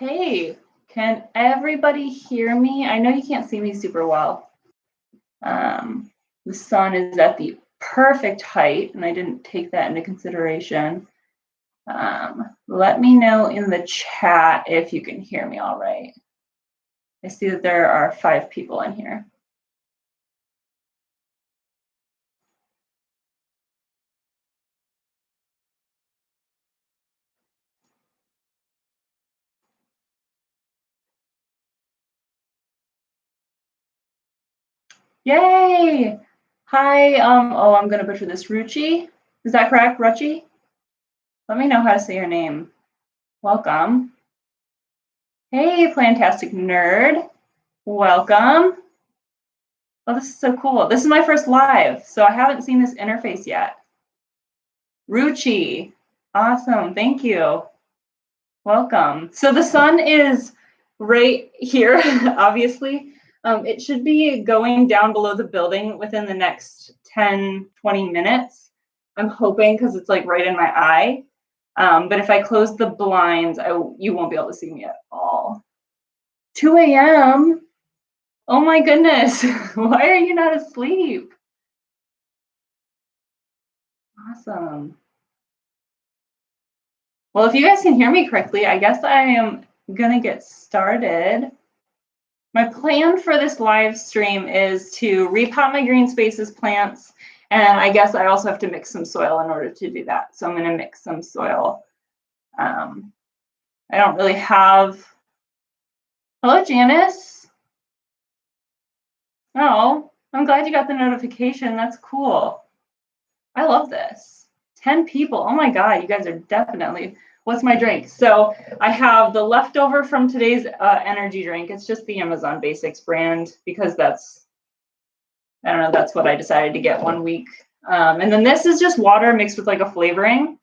Hey, can everybody hear me? I know you can't see me super well. The sun is at the perfect height, and I didn't take that into consideration. Let me know in the chat if you can hear me all right. I see that there are 5 people in here. Yay! Hi, oh, I'm gonna butcher this, Ruchi. Is that correct, Ruchi? Let me know how to say your name. Welcome. Hey, Plantastic Nerd. Welcome. Oh, this is so cool. This is my first live, so I haven't seen this interface yet. Ruchi. Awesome. Thank you. Welcome. So the sun is right here, obviously. It should be going down below the building within the next 10, 20 minutes. I'm hoping because it's like right in my eye. But if I close the blinds, you won't be able to see me at all. 2 a.m. Oh my goodness. Why are you not asleep? Awesome. Well, if you guys can hear me correctly, I guess I am going to get started. My plan for this live stream is to repot my green spaces plants, and I guess I also have to mix some soil in order to do that. So I'm going to mix some soil. I don't really have... Hello, Janice. Oh, I'm glad you got the notification. That's cool. I love this. 10 people. Oh my God, you guys are definitely... What's my drink? So I have the leftover from today's energy drink. It's just the Amazon Basics brand because that's, I don't know, that's what I decided to get one week. And then this is just water mixed with like a flavoring.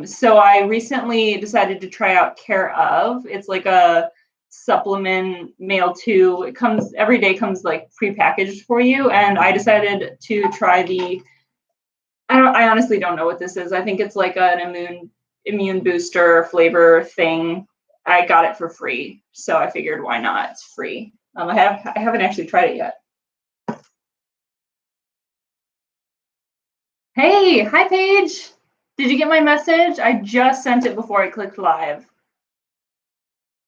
So I recently decided to try out Care Of. It's like a supplement mail to. It comes every day, comes like prepackaged for you. And I decided to try the, I honestly don't know what this is. I think it's like an immune booster flavor thing. I got it for free, so I figured why not? It's free. I haven't actually tried it yet. Hey, hi Paige. Did you get my message? I just sent it before I clicked live.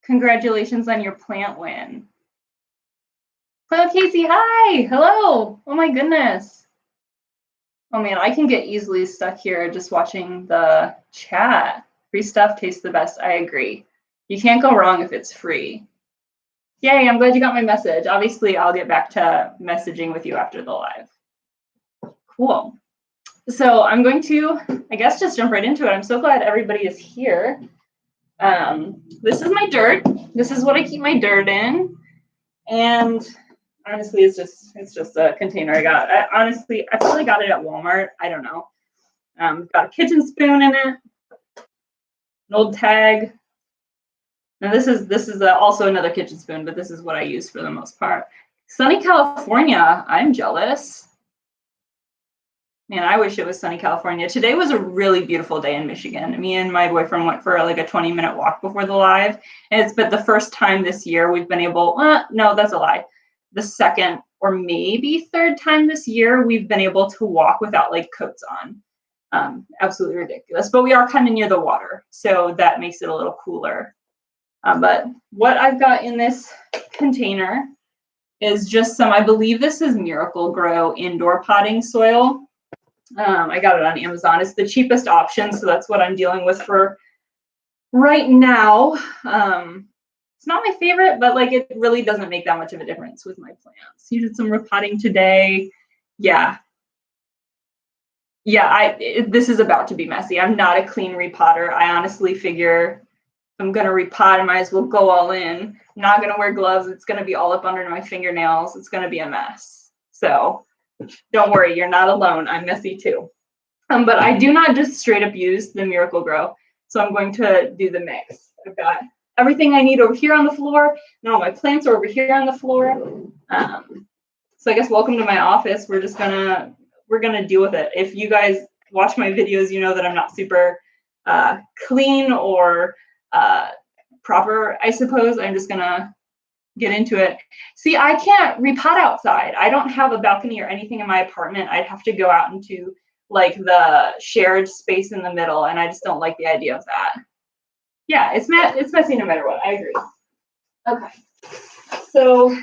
Congratulations on your plant win. Hello, Casey. Hi. Hello. Oh my goodness. Oh man, I can get easily stuck here just watching the chat. Free stuff tastes the best. I agree. You can't go wrong if it's free. Yay, I'm glad you got my message. Obviously, I'll get back to messaging with you after the live. Cool. So I'm going to, I guess, just jump right into it. I'm so glad everybody is here. This is my dirt. This is what I keep my dirt in. And honestly, it's just a container I got. I probably got it at Walmart. I don't know. Got a kitchen spoon in it, an old tag. Now this is also another kitchen spoon, but this is what I use for the most part. Sunny California. I'm jealous. Man, I wish it was sunny California. Today was a really beautiful day in Michigan. Me and my boyfriend went for like a 20-minute walk before the live. And it's been the first time this year we've been able, no, that's a lie. The second or maybe third time this year we've been able to walk without like coats on. Absolutely ridiculous. But we are kind of near the water, so that makes it a little cooler. But what I've got in this container is just some, I believe this is Miracle Grow indoor potting soil. I got it on Amazon. It's the cheapest option, so that's what I'm dealing with for right now. It's not my favorite, but like it really doesn't make that much of a difference with my plants. You did some repotting today. Yeah. This is about to be messy. I'm not a clean repotter. I honestly figure if I'm going to repot, I might as well go all in. I'm not going to wear gloves. It's going to be all up under my fingernails. It's going to be a mess. So don't worry, you're not alone. I'm messy too. But I do not just straight up use the Miracle Grow. So I'm going to do the mix. I've got everything I need over here on the floor. And all my plants are over here on the floor. So I guess welcome to my office. We're gonna deal with it. If you guys watch my videos, you know that I'm not super clean or proper, I suppose. I'm just gonna get into it. See, I can't repot outside. I don't have a balcony or anything in my apartment. I'd have to go out into like the shared space in the middle, and I just don't like the idea of that. Yeah, it's messy no matter what. I agree. Okay, so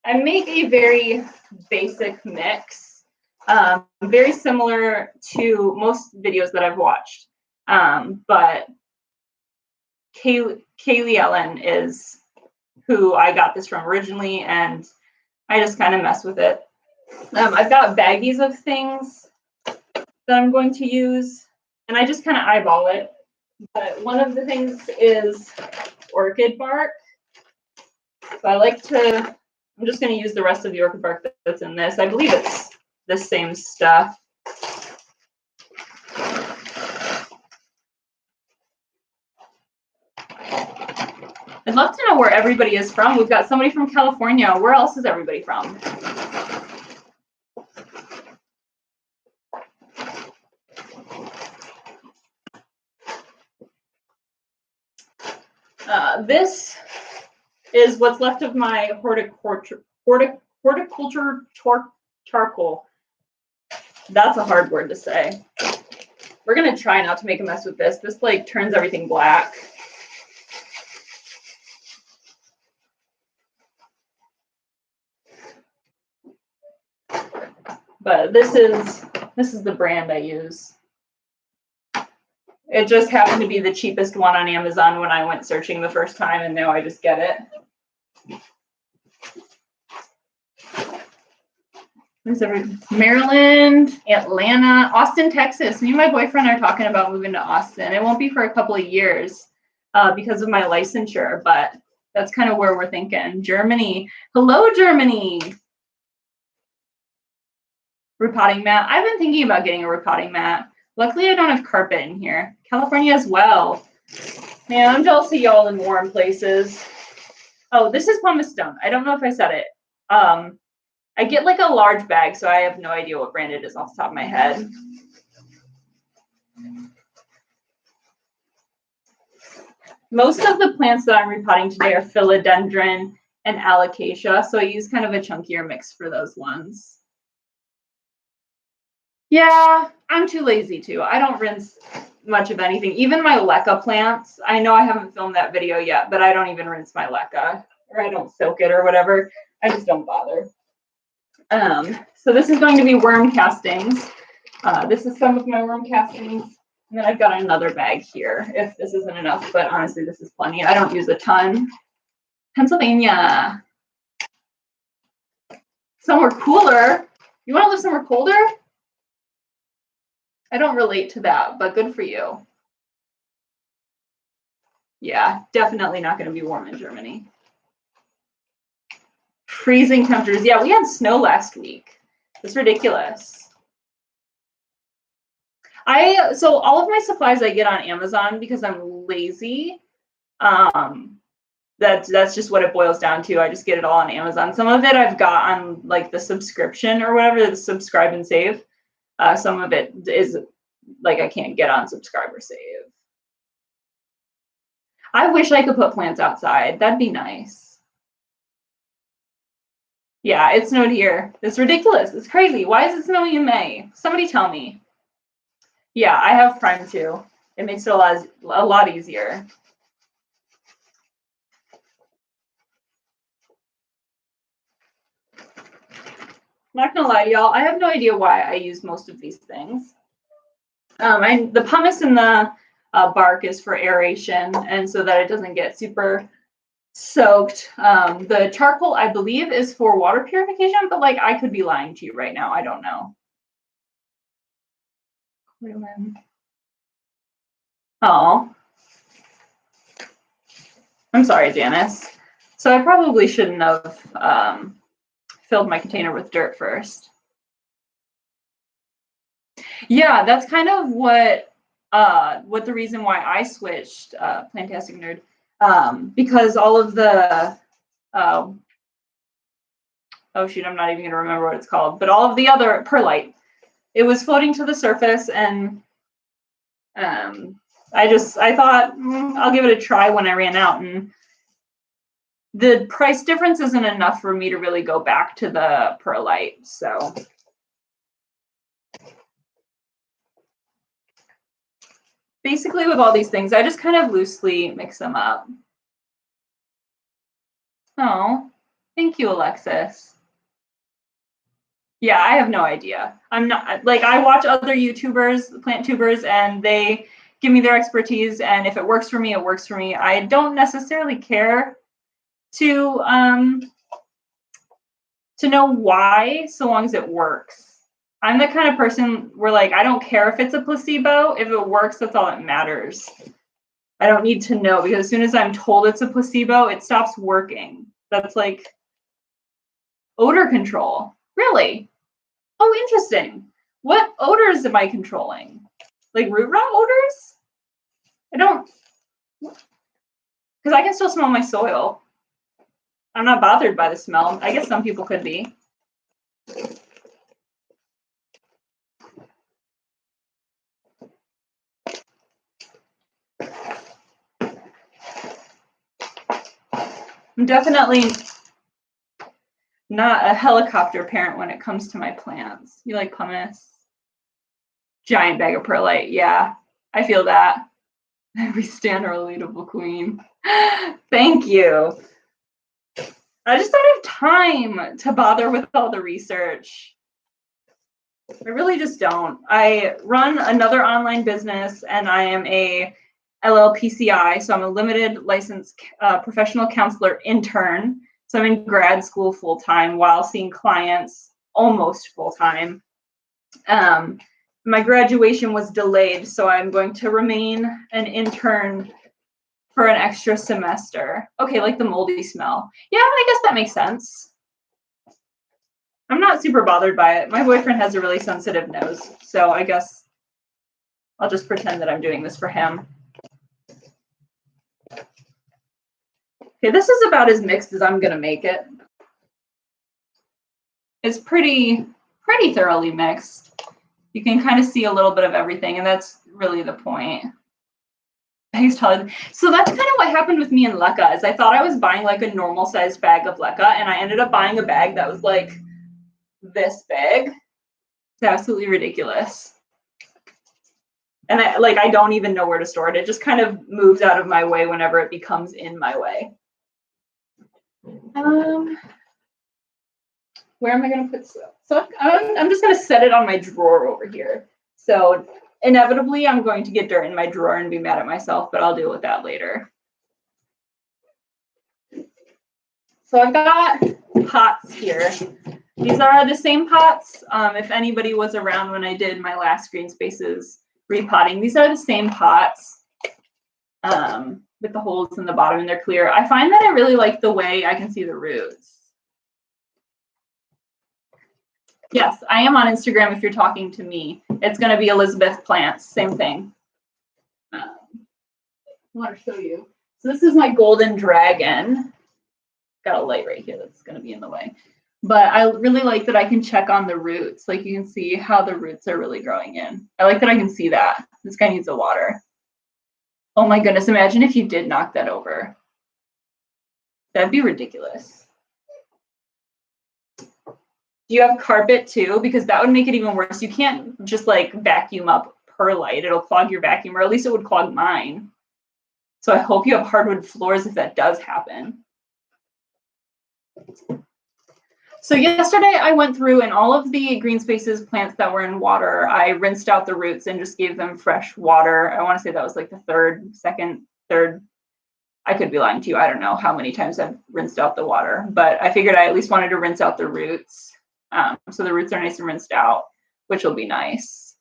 I make a very basic mix, very similar to most videos that I've watched, but Kaylee Ellen is who I got this from originally, and I just kind of mess with it. I've got baggies of things that I'm going to use, and I just kind of eyeball it. But one of the things is orchid bark. So I like to, I'm just going to use the rest of the orchid bark that's in this. I believe it's the same stuff. I'd love to know where everybody is from. We've got somebody from California. Where else is everybody from? This is what's left of my horticulture charcoal. That's a hard word to say. We're gonna try not to make a mess with this. This like turns everything black. But this is the brand I use. It just happened to be the cheapest one on Amazon when I went searching the first time, and now I just get it. Where's everyone? Maryland, Atlanta, Austin, Texas. Me and my boyfriend are talking about moving to Austin. It won't be for a couple of years because of my licensure, but that's kind of where we're thinking. Germany. Hello, Germany. Repotting mat. I've been thinking about getting a repotting mat. Luckily, I don't have carpet in here. California as well. Man, I'm jealous of y'all in warm places. Oh, this is pumice stone. I don't know if I said it. I get like a large bag, so I have no idea what brand it is off the top of my head. Most of the plants that I'm repotting today are philodendron and alocasia, so I use kind of a chunkier mix for those ones. Yeah, I'm too lazy to. I don't rinse much of anything. Even my leca plants, I know I haven't filmed that video yet, but I don't even rinse my leca, or I don't soak it or whatever. I just don't bother. So this is going to be worm castings. This is some of my worm castings. And then I've got another bag here, if this isn't enough, but honestly, this is plenty. I don't use a ton. Pennsylvania. Somewhere cooler. You want to live somewhere colder? I don't relate to that, but good for you. Yeah, definitely not going to be warm in Germany. Freezing temperatures. Yeah, we had snow last week. It's ridiculous. So all of my supplies I get on Amazon because I'm lazy. That's just what it boils down to. I just get it all on Amazon. Some of it I've got on like the subscription or whatever, the subscribe and save. Some of it is like I can't get on subscribe or save. I wish I could put plants outside. That'd be nice. Yeah, it snowed here. It's ridiculous. It's crazy. Why is it snowing in May? Somebody tell me. Yeah, I have Prime too. It makes it a lot easier. Not gonna lie to y'all, I have no idea why I use most of these things. The pumice in the bark is for aeration, and so that it doesn't get super soaked. The charcoal, I believe, is for water purification, but like I could be lying to you right now. I don't know. Oh, I'm sorry, Janice. So I probably shouldn't have filled my container with dirt first. Yeah, that's kind of what the reason why I switched Plantastic Nerd, because all of the oh shoot, I'm not even gonna remember what it's called, but all of the other perlite, it was floating to the surface, and I thought I'll give it a try when I ran out, and the price difference isn't enough for me to really go back to the perlite. So basically with all these things, I just kind of loosely mix them up. Oh, thank you, Alexis. Yeah, I have no idea. I'm not, like, I watch other YouTubers, plant tubers, and they give me their expertise, and if it works for me, it works for me. I don't necessarily care to know why, so long as it works. I'm the kind of person where, like, I don't care if it's a placebo. If it works, that's all that matters. I don't need to know, because as soon as I'm told it's a placebo, it stops working. That's like odor control. Really? Oh, interesting. What odors am I controlling? Like root rot odors? I don't, because I can still smell my soil. I'm not bothered by the smell. I guess some people could be. I'm definitely not a helicopter parent when it comes to my plants. You like pumice? Giant bag of perlite. Yeah, I feel that. We stand our relatable queen. Thank you. I just don't have time to bother with all the research. I really just don't. I run another online business, and I am a LLPCI, so I'm a limited licensed professional counselor intern. So I'm in grad school full time while seeing clients almost full time. My graduation was delayed, so I'm going to remain an intern for an extra semester. Okay, like the moldy smell. Yeah, I guess that makes sense. I'm not super bothered by it. My boyfriend has a really sensitive nose, so I guess I'll just pretend that I'm doing this for him. Okay, this is about as mixed as I'm gonna make it. It's pretty thoroughly mixed. You can kind of see a little bit of everything, and that's really the point. So that's kind of what happened with me and leca, is I thought I was buying like a normal sized bag of leca, and I ended up buying a bag that was like this big. It's absolutely ridiculous. And I don't even know where to store it. It just kind of moves out of my way whenever it becomes in my way. Where am I going to put stuff? So I'm just going to set it on my drawer over here. So inevitably, I'm going to get dirt in my drawer and be mad at myself, but I'll deal with that later. So I've got pots here. These are the same pots. If anybody was around when I did my last Greenspaces repotting, these are the same pots with the holes in the bottom, and they're clear. I find that I really like the way I can see the roots. Yes, I am on Instagram if you're talking to me. It's going to be Elizabeth Plants, same thing. I want to show you. So this is my golden dragon. Got a light right here that's going to be in the way. But I really like that I can check on the roots. Like you can see how the roots are really growing in. I like that I can see that. This guy needs the water. Oh my goodness, imagine if you did knock that over. That'd be ridiculous. Do you have carpet too? Because that would make it even worse. You can't just like vacuum up perlite. It'll clog your vacuum, or at least it would clog mine. So I hope you have hardwood floors if that does happen. So yesterday I went through, and all of the Greenspaces plants that were in water, I rinsed out the roots and just gave them fresh water. I want to say that was like the second, third. I could be lying to you. I don't know how many times I've rinsed out the water, but I figured I at least wanted to rinse out the roots. So the roots are nice and rinsed out, which will be nice.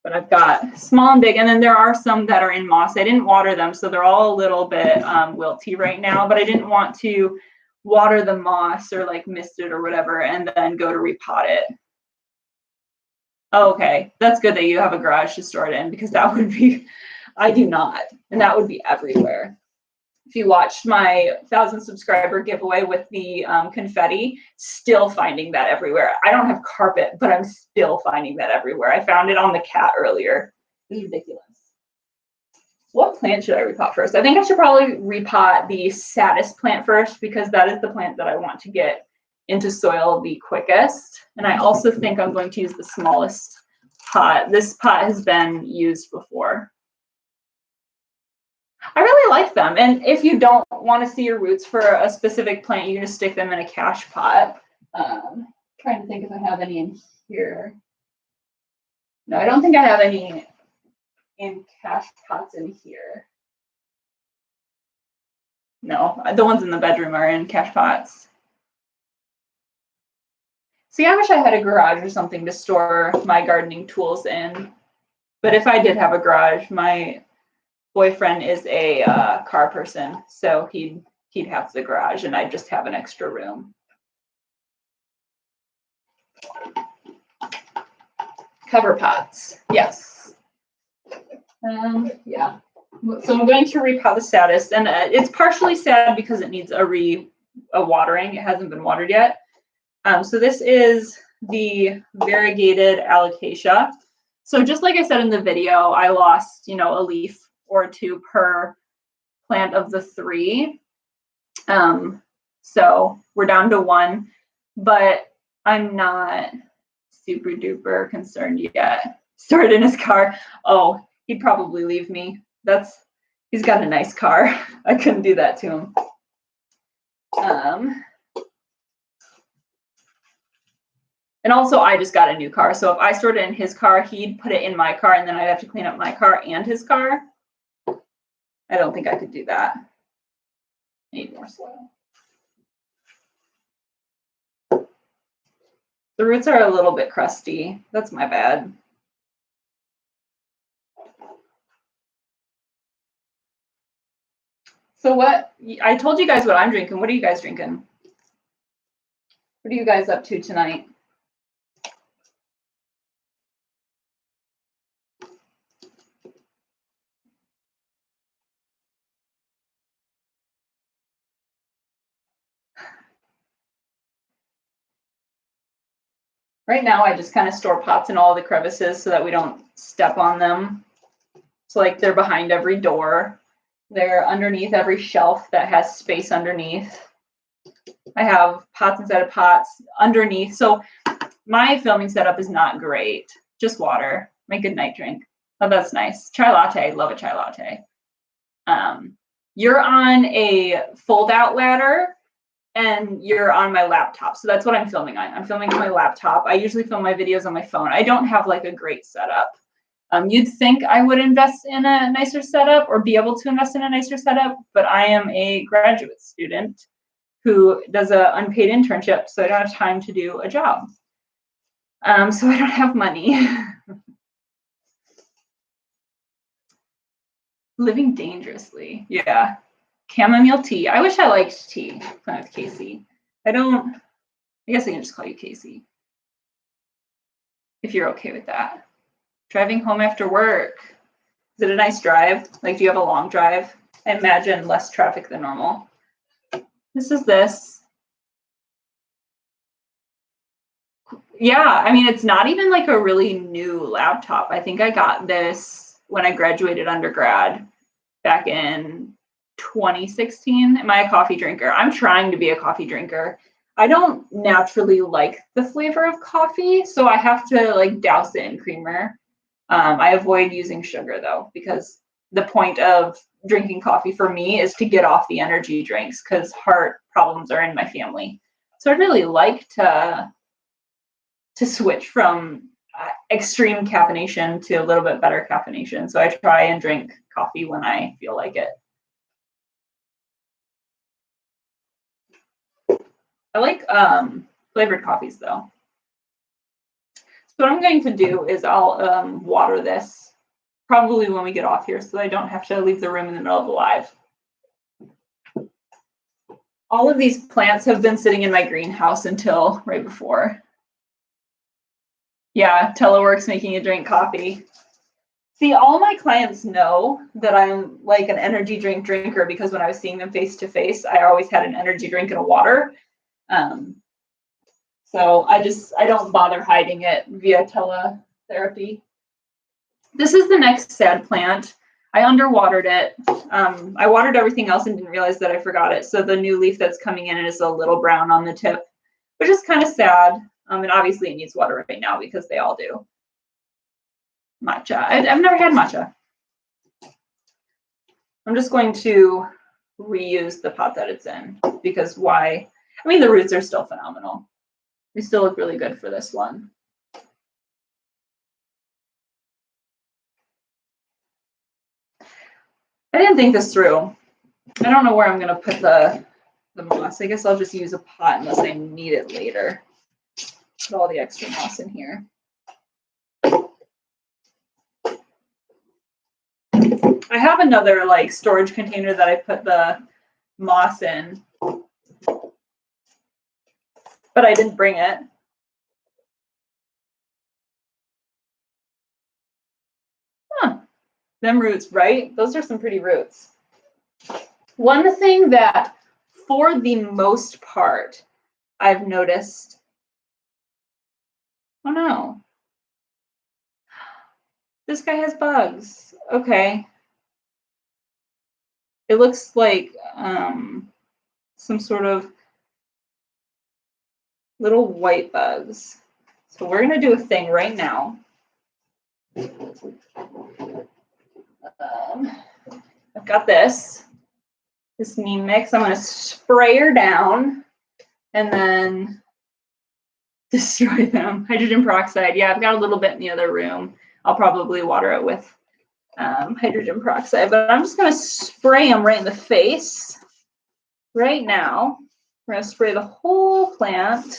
But I've got small and big, and then there are some that are in moss. I didn't water them, so they're all a little bit wilty right now, but I didn't want to water the moss or like mist it or whatever and then go to repot it. Oh, okay, that's good that you have a garage to store it in, because that would be, I do not, and that would be everywhere. If you watched my 1,000 subscriber giveaway with the confetti, still finding that everywhere. I don't have carpet, but I'm still finding that everywhere. I found it on the cat earlier. It's ridiculous. What plant should I repot first? I think I should probably repot the saddest plant first because that is the plant that I want to get into soil the quickest. And I also think I'm going to use the smallest pot. This pot has been used before. I really like them. And if you don't want to see your roots for a specific plant, you can just stick them in a cache pot. Trying to think if I have any in here. No, I don't think I have any in cache pots in here. No, the ones in the bedroom are in cache pots. See, I wish I had a garage or something to store my gardening tools in. But if I did have a garage, my boyfriend is a car person, so he'd have the garage and I'd just have an extra room. Cover pots, yes. Yeah. So I'm going to repot the saddest, and it's partially sad because it needs a watering. It hasn't been watered yet. So this is the Variegated Alocasia. So just like I said in the video, I lost, a leaf or two per plant of the 3. So we're down to 1, but I'm not super duper concerned yet. Stored in his car. Oh, he'd probably leave me. He's got a nice car. I couldn't do that to him. And also I just got a new car. So if I stored it in his car, he'd put it in my car and then I'd have to clean up my car and his car. I don't think I could do that. I need more soil. The roots are a little bit crusty. That's my bad. So I told you guys what I'm drinking. What are you guys drinking? What are you guys up to tonight? Right now, I just kind of store pots in all the crevices so that we don't step on them. So like they're behind every door. They're underneath every shelf that has space underneath. I have pots inside of pots underneath. So my filming setup is not great. Just water, my good night drink. Oh, that's nice. Chai latte, love a chai latte. You're on a fold-out ladder and you're on my laptop. So that's what I'm filming on. I'm filming on my laptop. I usually film my videos on my phone. I don't have like a great setup. You'd think I would invest in a nicer setup or be able to invest in a nicer setup, but I am a graduate student who does an unpaid internship, so I don't have time to do a job. So I don't have money. Living dangerously, yeah. Chamomile tea. I wish I liked tea. Playing with Casey. I guess I can just call you Casey. If you're okay with that. Driving home after work. Is it a nice drive? Like, do you have a long drive? I imagine less traffic than normal. This is this. Yeah, I mean, it's not even like a really new laptop. I think I got this when I graduated undergrad back in 2016. Am I a coffee drinker? I'm trying to be a coffee drinker. I don't naturally like the flavor of coffee, so I have to like douse it in creamer. I avoid using sugar though, because the point of drinking coffee for me is to get off the energy drinks because heart problems are in my family. So I'd really like to switch from extreme caffeination to a little bit better caffeination. So I try and drink coffee when I feel like it. I like flavored coffees though. So what I'm going to do is I'll water this probably when we get off here so I don't have to leave the room in the middle of the live. All of these plants have been sitting in my greenhouse until right before. Yeah, telework's making you drink coffee. See, all my clients know that I'm like an energy drink drinker because when I was seeing them face to face, I always had an energy drink and a water. So I don't bother hiding it via teletherapy. This is the next sad plant. I underwatered it. I watered everything else and didn't realize that I forgot it. So the new leaf that's coming in is a little brown on the tip, which is kind of sad. And obviously it needs water right now because they all do. Matcha. I've never had matcha. I'm just going to reuse the pot that it's in because why? I mean, the roots are still phenomenal. They still look really good for this one. I didn't think this through. I don't know where I'm going to put the moss. I guess I'll just use a pot unless I need it later. Put all the extra moss in here. I have another like storage container that I put the moss in, but I didn't bring it. Huh. Them roots, right? Those are some pretty roots. One thing that, for the most part, I've noticed. Oh no. This guy has bugs. Okay. It looks like some sort of little white bugs. So we're going to do a thing right now. I've got this neem mix. I'm going to spray her down and then destroy them. Hydrogen peroxide. Yeah, I've got a little bit in the other room. I'll probably water it with hydrogen peroxide, but I'm just going to spray them right in the face right now. We're going to spray the whole plant.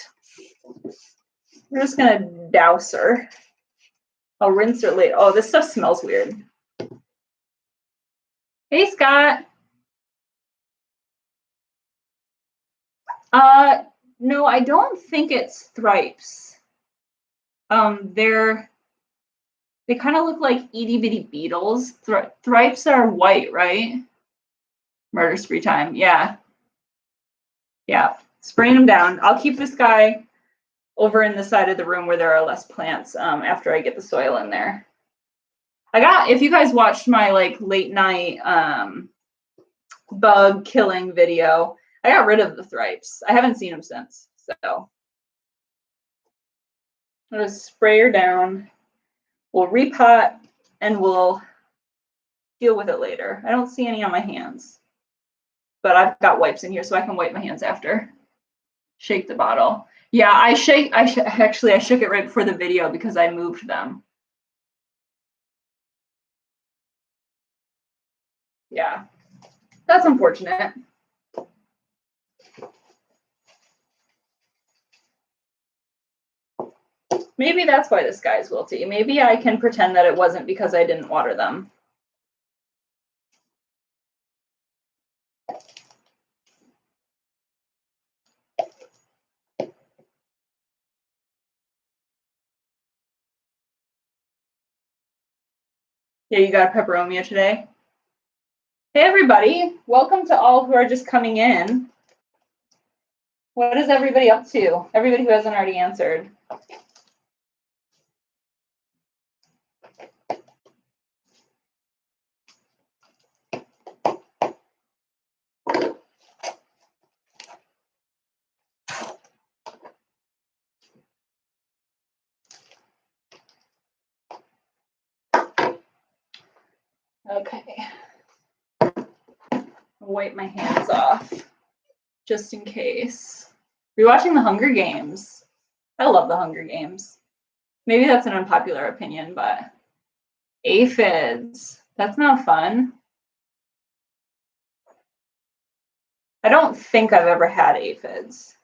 We're just going to douse her. I'll rinse her later. Oh, this stuff smells weird. Hey, Scott. No, I don't think it's thripes. They kind of look like itty bitty beetles. Thripes are white, right? Murder spree time. Yeah. Yeah. Spraying them down. I'll keep this guy over in the side of the room where there are less plants after I get the soil in there. If you guys watched my like late night bug killing video, I got rid of the thripes. I haven't seen them since. So I'm going to spray her down. We'll repot and we'll deal with it later. I don't see any on my hands, but I've got wipes in here so I can wipe my hands after. Shake the bottle. Yeah, I shook it right before the video because I moved them. Yeah, that's unfortunate. Maybe that's why this guy's wilty. Maybe I can pretend that it wasn't because I didn't water them. Yeah, you got a peperomia today? Hey, everybody. Welcome to all who are just coming in. What is everybody up to? Everybody who hasn't already answered. Okay. I'll wipe my hands off just in case. Rewatching the Hunger Games. I love the Hunger Games. Maybe that's an unpopular opinion, but aphids. That's not fun. I don't think I've ever had aphids.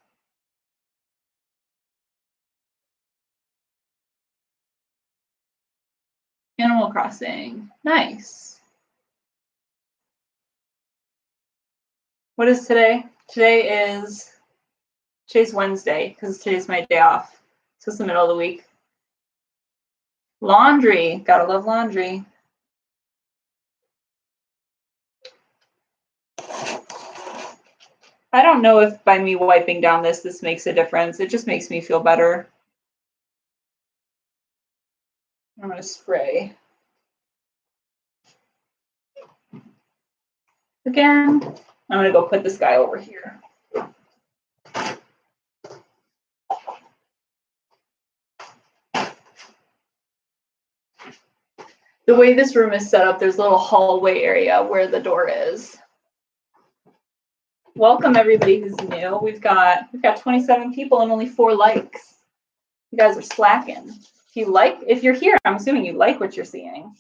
Animal Crossing. Nice. What is today? Today's Wednesday because today's my day off. So it's the middle of the week. Laundry. Gotta love laundry. I don't know if by me wiping down this makes a difference. It just makes me feel better. I'm going to spray. again. I'm gonna go put this guy over here. The way this room is set up, there's a little hallway area where the door is. Welcome everybody who's new. We've got 27 people and only 4 likes. You guys are slacking. If you're here, I'm assuming you like what you're seeing.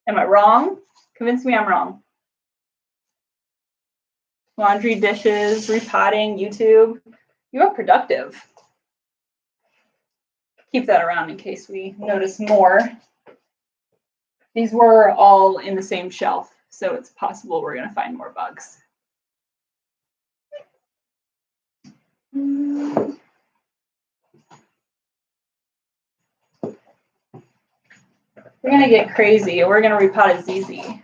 Am I wrong? Convince me I'm wrong. Laundry, dishes, repotting, YouTube. You are productive. Keep that around in case we notice more. These were all in the same shelf, so it's possible we're going to find more bugs. We're going to get crazy. We're going to repot a ZZ.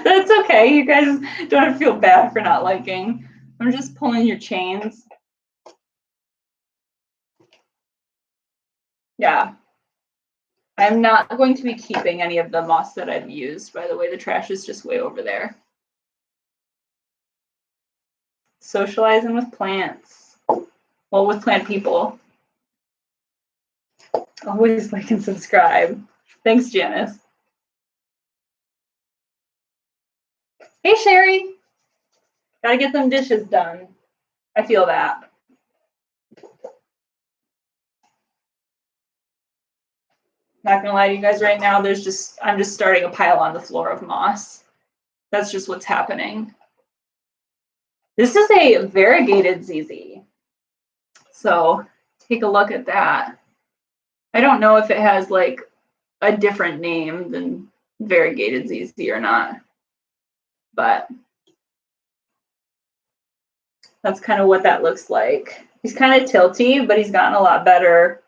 That's okay. You guys don't have to feel bad for not liking. I'm just pulling your chains. Yeah. I'm not going to be keeping any of the moss that I've used. By the way, the trash is just way over there. Socializing with plants. Well, with plant people. Always like and subscribe. Thanks, Janice. Hey, Sherry. Gotta get some dishes done. I feel that. Not gonna lie to you guys right now, I'm just starting a pile on the floor of moss. That's just what's happening. This is a variegated ZZ. So take a look at that. I don't know if it has like a different name than variegated ZZ or not, but that's kind of what that looks like. He's kind of tilty, but he's gotten a lot better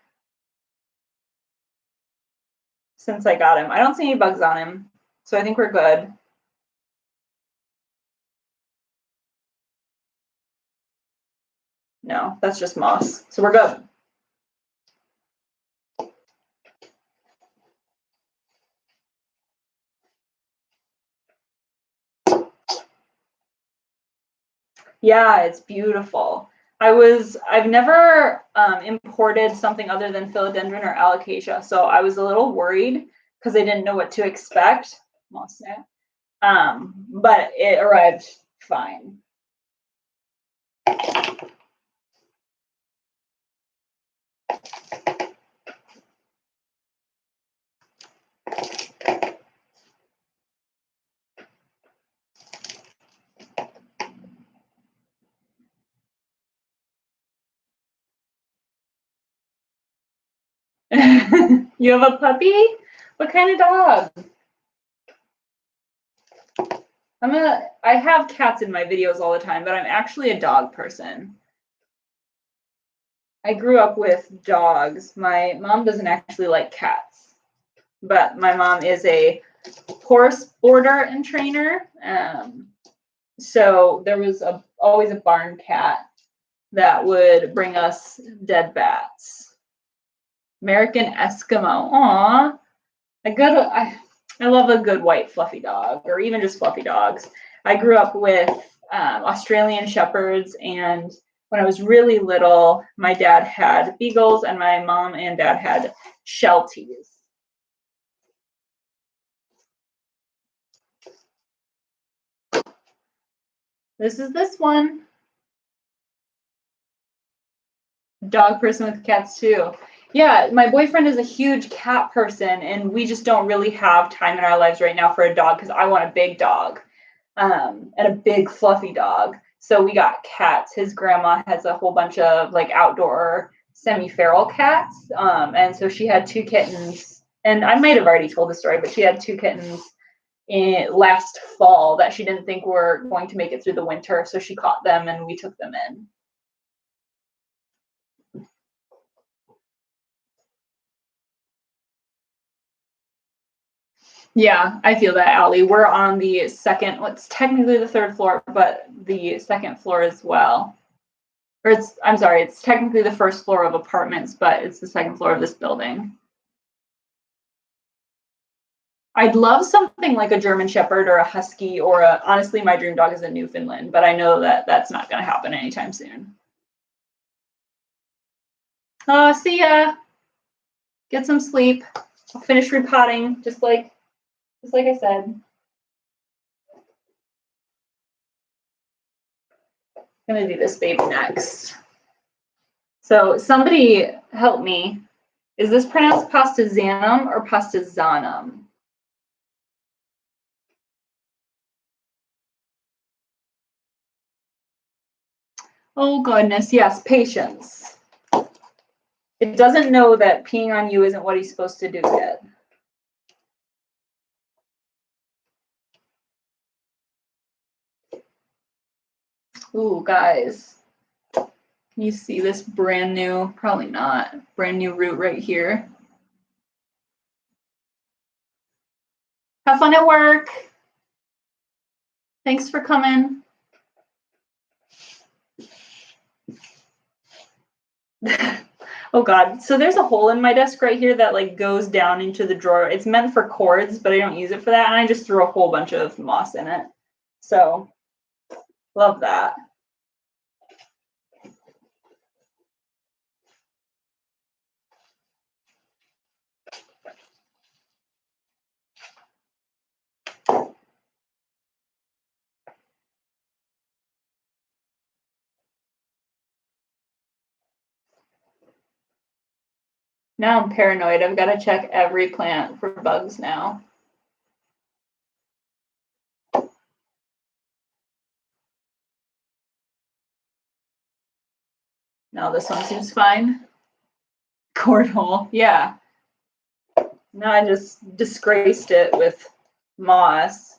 since I got him. I don't see any bugs on him, so I think we're good. No, that's just moss, so we're good. Yeah, it's beautiful. I've never imported something other than philodendron or alocasia, so I was a little worried because I didn't know what to expect. But it arrived fine. You have a puppy? What kind of dog? I have cats in my videos all the time, but I'm actually a dog person. I grew up with dogs. My mom doesn't actually like cats, but my mom is a horse boarder and trainer. So there was always a barn cat that would bring us dead bats. American Eskimo. Aw. I love a good white fluffy dog, or even just fluffy dogs. I grew up with Australian Shepherds, and when I was really little, my dad had beagles, and my mom and dad had Shelties. This is this one. Dog person with cats too. Yeah, my boyfriend is a huge cat person, and we just don't really have time in our lives right now for a dog because I want a big dog and a big fluffy dog. So we got cats. His grandma has a whole bunch of like outdoor semi-feral cats, and so she had 2 kittens. And I might have already told the story, but she had 2 kittens last fall that she didn't think were going to make it through the winter, so she caught them and we took them in. Yeah, I feel that, Allie. We're on the second, what's technically the 3rd floor, but the 2nd floor as well. Or I'm sorry, it's technically the 1st floor of apartments, but it's the 2nd floor of this building. I'd love something like a German Shepherd or a Husky, or honestly, my dream dog is a Newfoundland, but I know that that's not going to happen anytime soon. See ya. Get some sleep. I'll finish repotting, just like I said. I'm gonna do this baby next. So somebody help me. Is this pronounced pastazanum or pastazanum? Oh goodness, yes, patience. It doesn't know that peeing on you isn't what he's supposed to do yet. Ooh, guys. Can you see this brand new, probably not, brand new root right here? Have fun at work. Thanks for coming. Oh God, so there's a hole in my desk right here that like goes down into the drawer. It's meant for cords, but I don't use it for that. And I just threw a whole bunch of moss in it. So love that. Now I'm paranoid. I've got to check every plant for bugs now. No, this one seems fine. Cord hole, yeah. Now I just disgraced it with moss.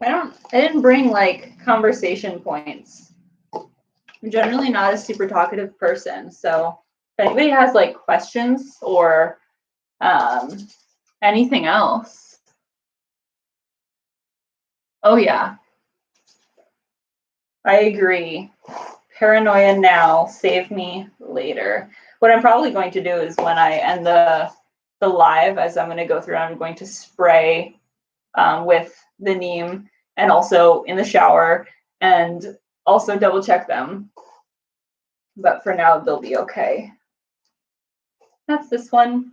I didn't bring like conversation points. I'm generally not a super talkative person, so if anybody has like questions or anything else. Oh yeah, I agree. Paranoia now, save me later. What I'm probably going to do is when I end the live, as I'm going to go through, I'm going to spray with the neem and also in the shower and also double check them. But for now, they'll be okay. That's this one.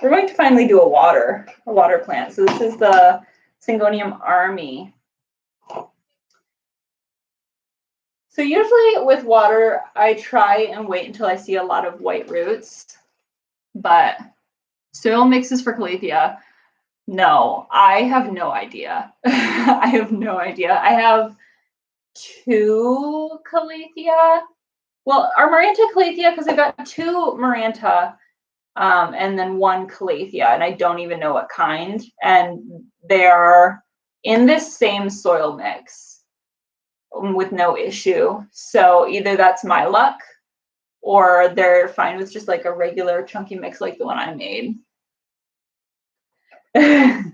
We're going to finally do a water plant. So this is the Syngonium Army. So usually with water, I try and wait until I see a lot of white roots, but soil mixes for Calathea. No, I have no idea. I have no idea. I have 2 Calathea. Well, our Maranta Calathea, because I've got 2 Maranta and then 1 Calathea, and I don't even know what kind. And they're in this same soil mix with no issue. So either that's my luck or they're fine with just like a regular chunky mix like the one I made. I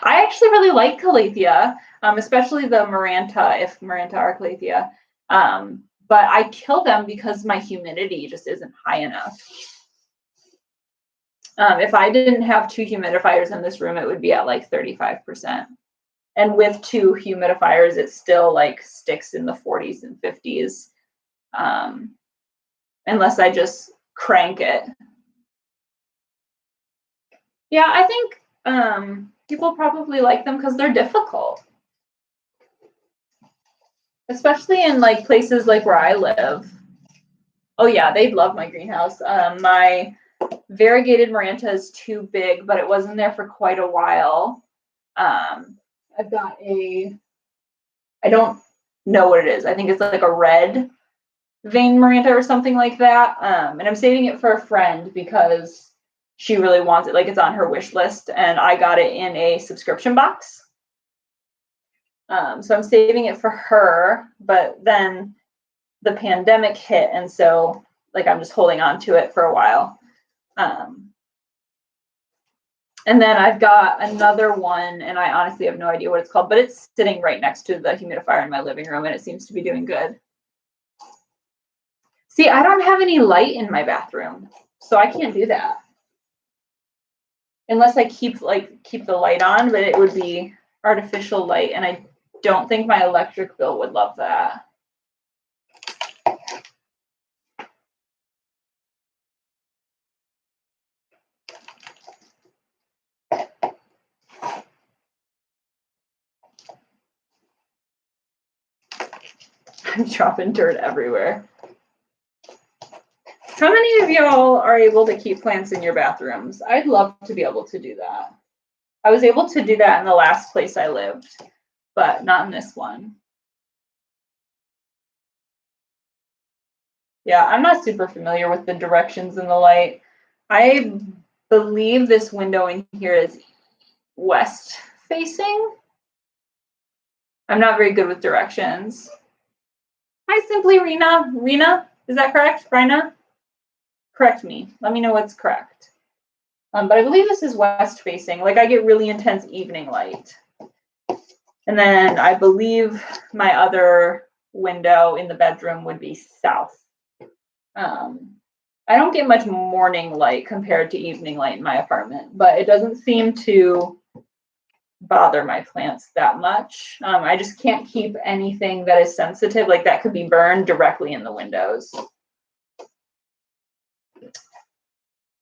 actually really like Calathea, especially the Maranta, if Maranta are Calathea. But I kill them because my humidity just isn't high enough. If I didn't have 2 humidifiers in this room, it would be at like 35%. And with 2 humidifiers, it still like sticks in the 40s and 50s, unless I just crank it. Yeah, I think people probably like them because they're difficult, especially in like places like where I live. Oh yeah, they'd love my greenhouse. My variegated Maranta is too big, but it wasn't there for quite a while. I've got I don't know what it is. I think it's like a red vein Maranta or something like that. And I'm saving it for a friend because she really wants it, like it's on her wish list, and I got it in a subscription box. So I'm saving it for her, but then the pandemic hit, and so like I'm just holding on to it for a while. And then I've got another one, and I honestly have no idea what it's called, but it's sitting right next to the humidifier in my living room, and it seems to be doing good. See, I don't have any light in my bathroom, so I can't do that. Unless I keep the light on, but it would be artificial light, and I don't think my electric bill would love that. I'm dropping dirt everywhere. How many of y'all are able to keep plants in your bathrooms? I'd love to be able to do that. I was able to do that in the last place I lived, but not in this one. Yeah, I'm not super familiar with the directions in the light. I believe this window in here is west facing. I'm not very good with directions. Hi, Simply Rena. Rena, is that correct? Rena? Correct me. Let me know what's correct. But I believe this is west facing. Like I get really intense evening light. And then I believe my other window in the bedroom would be south. I don't get much morning light compared to evening light in my apartment, but it doesn't seem to bother my plants that much. I just can't keep anything that is sensitive, like that could be burned, directly in the windows.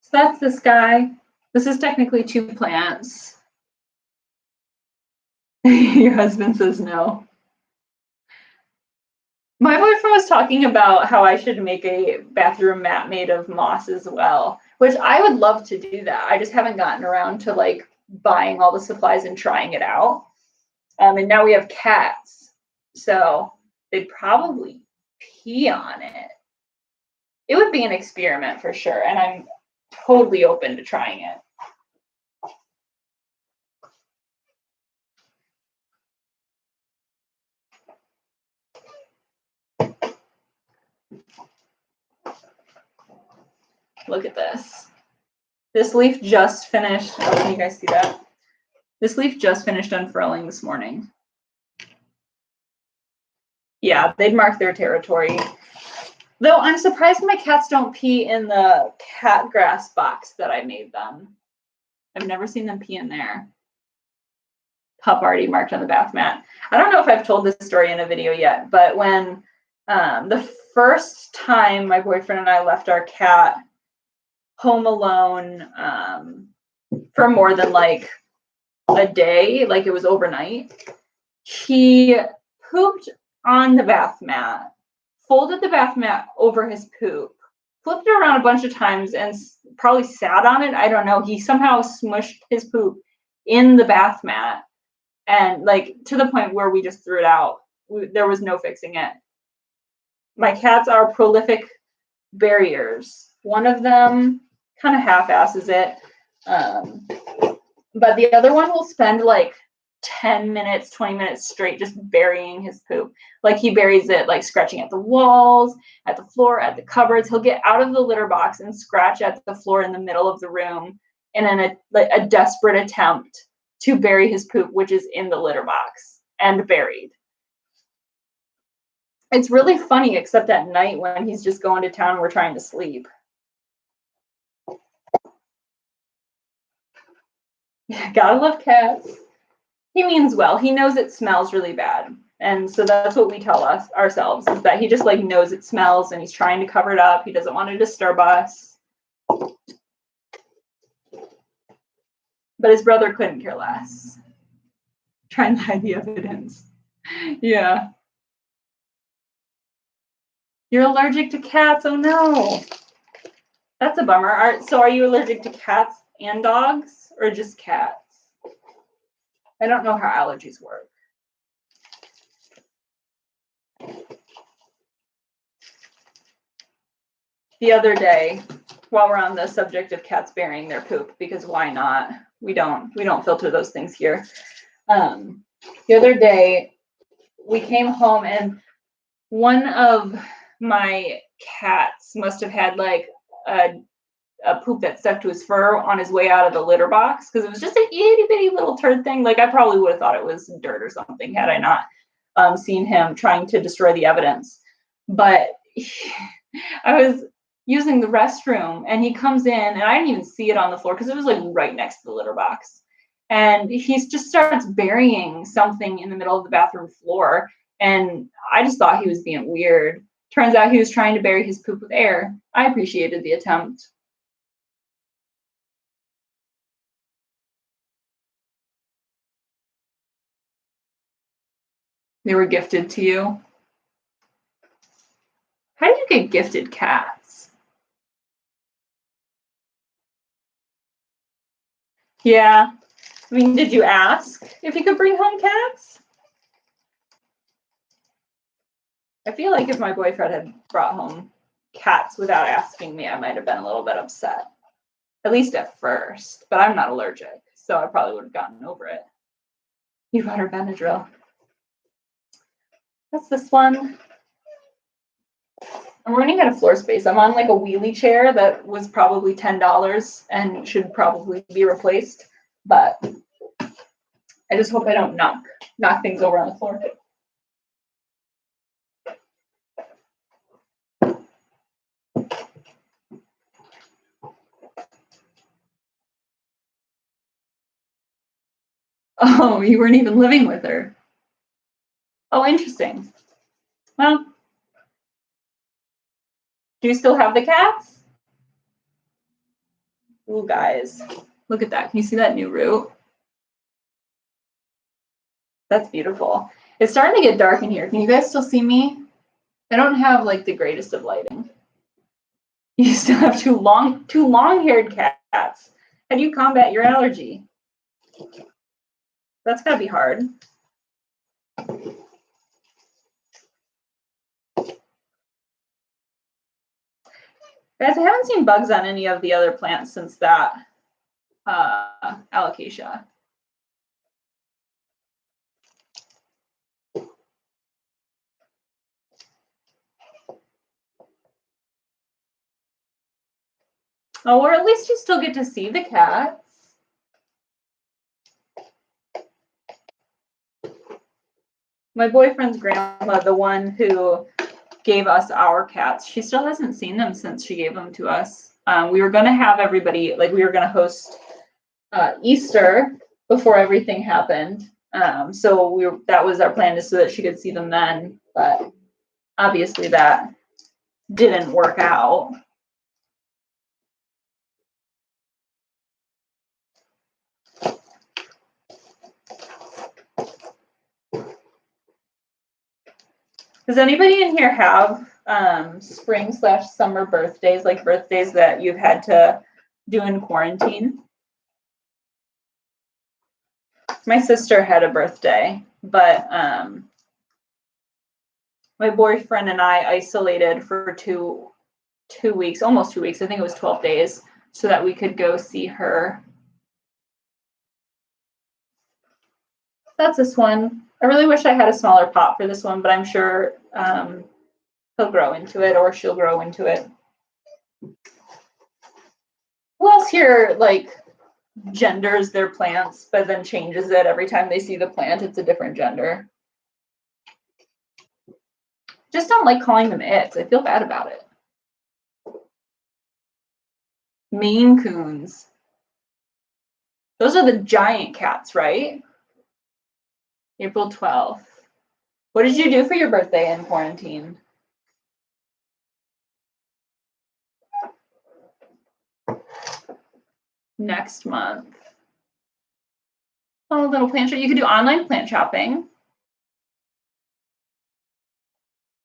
So that's this guy. This is technically 2 plants. Your husband says no. My boyfriend was talking about how I should make a bathroom mat made of moss as well, which I would love to do that. I just haven't gotten around to like buying all the supplies and trying it out. And now we have cats, so they'd probably pee on it. It would be an experiment for sure, and I'm totally open to trying it. Look at this. This leaf just finished. Oh, can you guys see that? This leaf just finished unfurling this morning. Yeah, they'd mark their territory. Though I'm surprised my cats don't pee in the cat grass box that I made them. I've never seen them pee in there. Pup already marked on the bath mat. I don't know if I've told this story in a video yet, but when the first time my boyfriend and I left our cat home alone for more than like a day, like it was overnight, he pooped on the bath mat, folded the bath mat over his poop, flipped it around a bunch of times, and probably sat on it. I don't know. He somehow smushed his poop in the bath mat, and like to the point where we just threw it out. There was no fixing it. My cats are prolific barriers. One of them kind of half-asses it, but the other one will spend like 10 minutes, 20 minutes straight just burying his poop. Like he buries it like scratching at the walls, at the floor, at the cupboards. He'll get out of the litter box and scratch at the floor in the middle of the room in a desperate attempt to bury his poop, which is in the litter box and buried. It's really funny, except at night when he's just going to town and we're trying to sleep. Yeah, gotta love cats. He means well. He knows it smells really bad. And so that's what we tell ourselves, is that he just like knows it smells and he's trying to cover it up. He doesn't want to disturb us. But his brother couldn't care less. Trying to hide the evidence. Yeah. You're allergic to cats? Oh no. That's a bummer. So are you allergic to cats and dogs or just cats? I don't know how allergies work. The other day, while we're on the subject of cats burying their poop, because why not? We don't filter those things here. The other day we came home and one of my cats must have had like a poop that stuck to his fur on his way out of the litter box, because it was just a itty bitty little turd thing. Like I probably would have thought it was dirt or something had I not seen him trying to destroy the evidence. But I was using the restroom and he comes in and I didn't even see it on the floor because it was like right next to the litter box. And he just starts burying something in the middle of the bathroom floor. And I just thought he was being weird. Turns out he was trying to bury his poop with air. I appreciated the attempt. They were gifted to you. How do you get gifted cats? Yeah. I mean, did you ask if you could bring home cats? I feel like if my boyfriend had brought home cats without asking me, I might have been a little bit upset. At least at first. But I'm not allergic, so I probably would have gotten over it. You brought her Benadryl. That's this one. I'm running out of floor space. I'm on like a wheelie chair that was probably $10 and should probably be replaced. But I just hope I don't knock things over on the floor. Oh, you weren't even living with her. Oh, interesting. Well, do you still have the cats? Ooh, guys, look at that. Can you see that new root? That's beautiful. It's starting to get dark in here. Can you guys still see me? I don't have like the greatest of lighting. You still have two long-haired cats. How do you combat your allergy? That's gotta be hard. Guys, I haven't seen bugs on any of the other plants since that alocasia. Oh, or at least you still get to see the cats. My boyfriend's grandma, the one who gave us our cats, she still hasn't seen them since she gave them to us. We were going to have everybody, like we were going to host Easter before everything happened. So that was our plan, is so that she could see them then. But obviously that didn't work out. Does anybody in here have spring/summer birthdays, like birthdays that you've had to do in quarantine? My sister had a birthday, but my boyfriend and I isolated for two weeks, almost 2 weeks. I think it was 12 days, so that we could go see her. That's this one. I really wish I had a smaller pot for this one, but I'm sure he'll grow into it, or she'll grow into it. Who else here like genders their plants, but then changes it every time they see the plant? It's a different gender. Just don't like calling them it. I feel bad about it. Maine Coons. Those are the giant cats, right? April 12th. What did you do for your birthday in quarantine? Next month. Oh, little plant shop. You could do online plant shopping.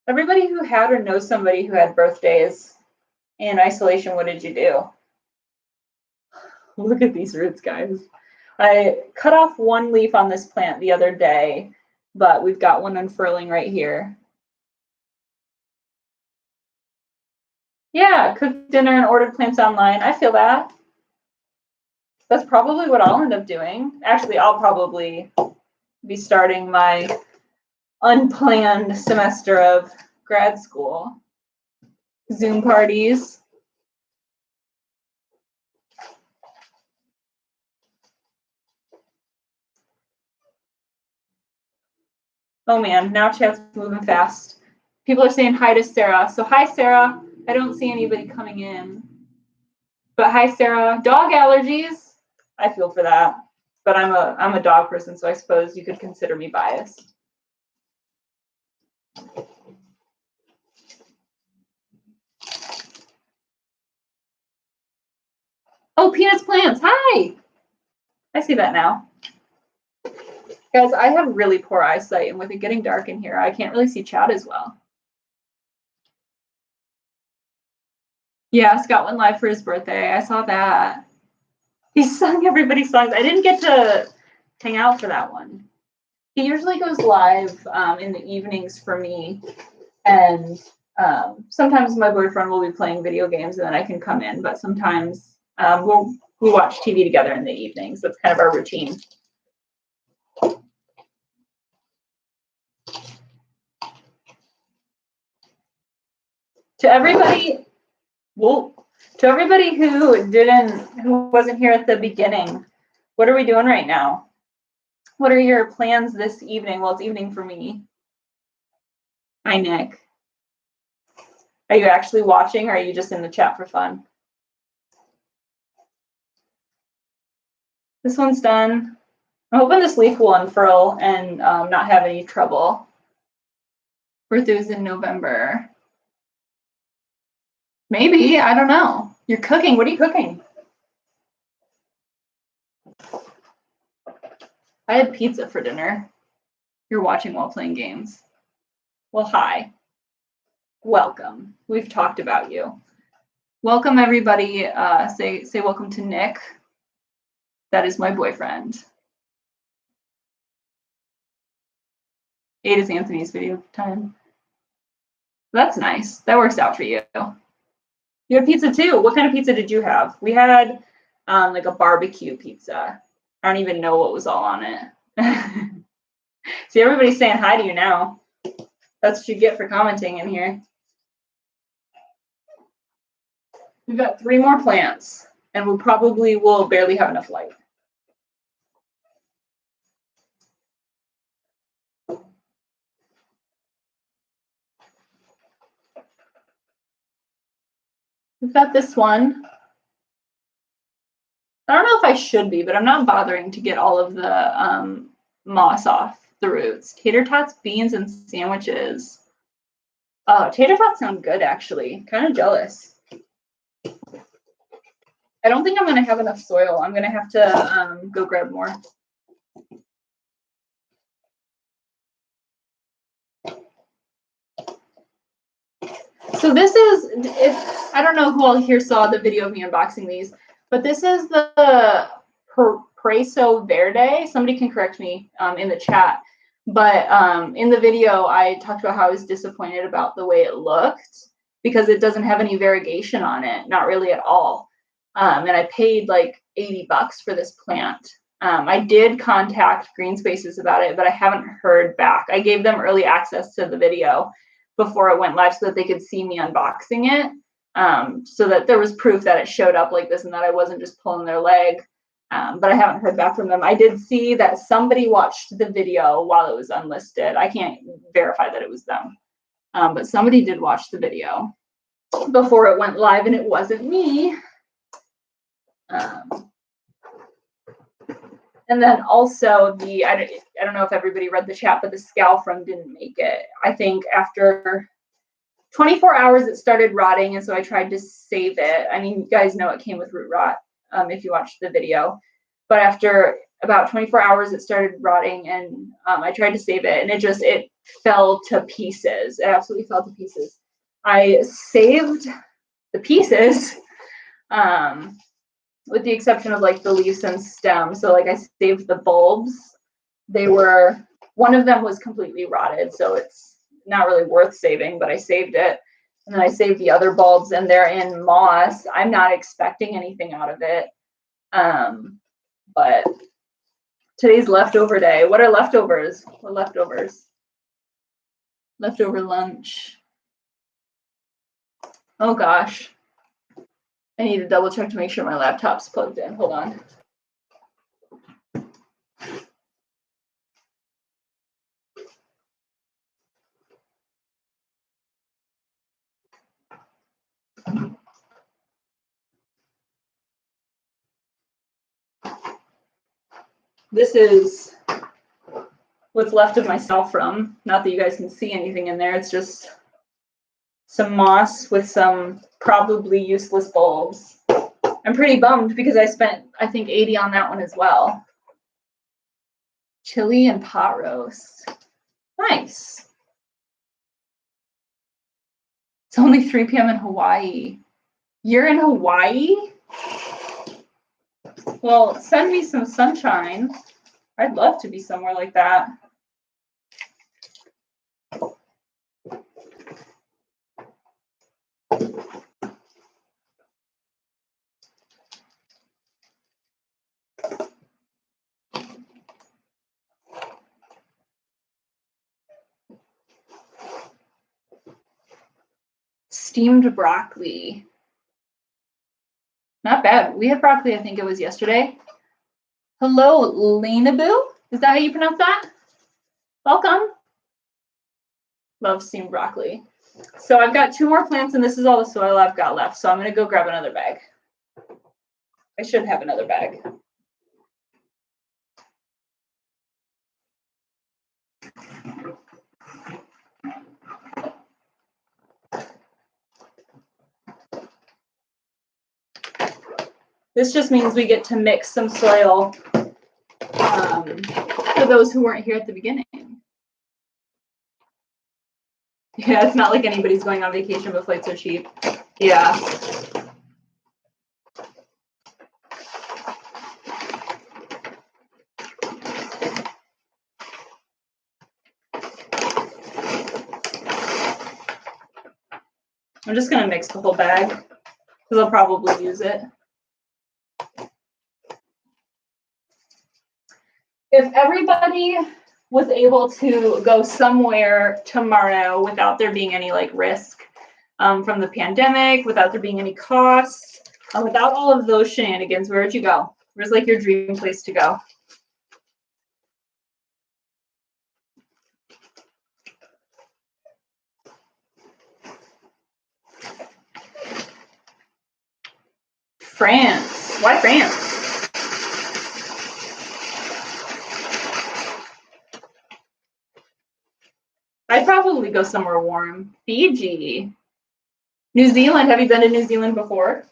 Everybody who had or knows somebody who had birthdays in isolation, what did you do? Look at these roots, guys. I cut off one leaf on this plant the other day, but we've got one unfurling right here. Yeah, cooked dinner and ordered plants online. I feel that. That's probably what I'll end up doing. Actually, I'll probably be starting my unplanned semester of grad school. Zoom parties. Oh man, now chat's moving fast. People are saying hi to Sarah. So hi, Sarah. I don't see anybody coming in. But hi, Sarah. Dog allergies. I feel for that. But I'm a dog person, so I suppose you could consider me biased. Oh, Peanuts Plants. Hi. I see that now. Guys, I have really poor eyesight, and with it getting dark in here, I can't really see chat as well. Yeah, Scott went live for his birthday. I saw that. He sung everybody's songs. I didn't get to hang out for that one. He usually goes live in the evenings for me, and sometimes my boyfriend will be playing video games, and then I can come in. But sometimes we watch TV together in the evenings. That's kind of our routine. To everybody, to everybody who wasn't here at the beginning, what are we doing right now? What are your plans this evening? Well, it's evening for me. Hi, Nick. Are you actually watching, or are you just in the chat for fun? This one's done. I'm hoping this leaf will unfurl and not have any trouble. Birthday was in November. Maybe, I don't know. You're cooking. What are you cooking? I had pizza for dinner. You're watching while playing games. Well, hi. Welcome. We've talked about you. Welcome, everybody. Say welcome to Nick. That is my boyfriend. 8 is Anthony's video time. That's nice. That works out for you. You had pizza too. What kind of pizza did you have? We had like a barbecue pizza. I don't even know what was all on it. See, everybody's saying hi to you now. That's what you get for commenting in here. We've got 3 more plants, and we probably will barely have enough light. We've got this one. I don't know if I should be, but I'm not bothering to get all of the moss off the roots. Tater tots, beans, and sandwiches. Oh, tater tots sound good, actually. Kind of jealous. I don't think I'm going to have enough soil. I'm going to have to go grab more. So this is, I don't know who all here saw the video of me unboxing these, but this is the Preso Verde. Somebody can correct me in the chat. But in the video, I talked about how I was disappointed about the way it looked because it doesn't have any variegation on it, not really at all. And I paid like $80 for this plant. I did contact Greenspaces about it, but I haven't heard back. I gave them early access to the video before it went live so that they could see me unboxing it, so that there was proof that it showed up like this and that I wasn't just pulling their leg. But I haven't heard back from them. I did see that somebody watched the video while it was unlisted. I can't verify that it was them, but somebody did watch the video before it went live, and it wasn't me. And then also I don't know if everybody read the chat, but the scalfrum didn't make it. I think after 24 hours it started rotting, and so I tried to save it. I mean, you guys know it came with root rot if you watched the video. But after about 24 hours it started rotting, and I tried to save it, and it fell to pieces. It absolutely fell to pieces. I saved the pieces. With the exception of like the leaves and stems. So like I saved the bulbs. One of them was completely rotted, so it's not really worth saving, but I saved it. And then I saved the other bulbs, and they're in moss. I'm not expecting anything out of it. But today's leftover day. What are leftovers? What leftovers? Leftover lunch. Oh gosh. I need to double check to make sure my laptop's plugged in. Hold on. This is what's left of my cell from. Not that you guys can see anything in there. It's just some moss with some probably useless bulbs. I'm pretty bummed because I spent, I think, $80 on that one as well. Chili and pot roast. Nice. It's only 3 p.m. in Hawaii. You're in Hawaii? Well, send me some sunshine. I'd love to be somewhere like that. Steamed broccoli. Not bad. We had broccoli, I think it was yesterday. Hello, Lena Boo. Is that how you pronounce that? Welcome. Love steamed broccoli. So I've got 2 more plants, and this is all the soil I've got left. So I'm going to go grab another bag. I should have another bag. This just means we get to mix some soil for those who weren't here at the beginning. Yeah, it's not like anybody's going on vacation, but flights are cheap. Yeah. I'm just going to mix the whole bag because I'll probably use it. If everybody was able to go somewhere tomorrow without there being any like risk from the pandemic, without there being any costs, without all of those shenanigans, where would you go? Where's like your dream place to go? France. Why France? I'd probably go somewhere warm. Fiji. New Zealand. Have you been to New Zealand before?